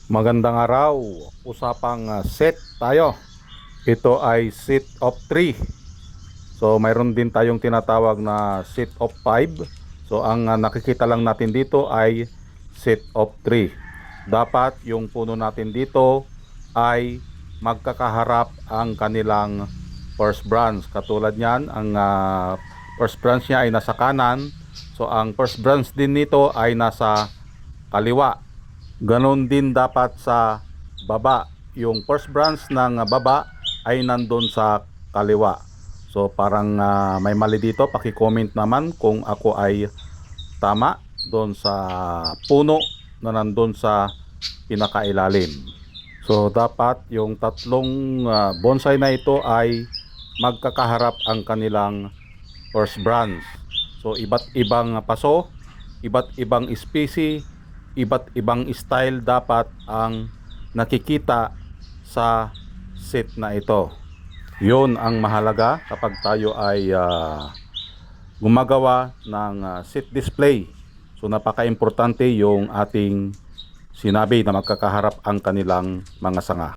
Magandang araw. Usapang set tayo. Ito ay set of 3. So mayroon din tayong tinatawag na set of 5. So ang nakikita lang natin dito ay set of 3. Dapat yung puno natin dito ay magkakaharap ang kanilang first branch. Katulad niyan, ang first branch niya ay nasa kanan. So ang first branch din nito ay nasa kaliwa. Ganon din dapat sa baba. Yung first branch ng baba ay nandun sa kaliwa. So parang may mali dito. Paki-comment naman kung ako ay tama doon sa puno na nandun sa pinakailalim. So dapat yung tatlong bonsai na ito ay magkakaharap ang kanilang first branch. So iba't ibang paso, iba't ibang species, iba't ibang style dapat ang nakikita sa set na ito. Yun ang mahalaga kapag tayo ay gumagawa ng set display. So napaka-importante yung ating sinabi na magkakaharap ang kanilang mga sanga.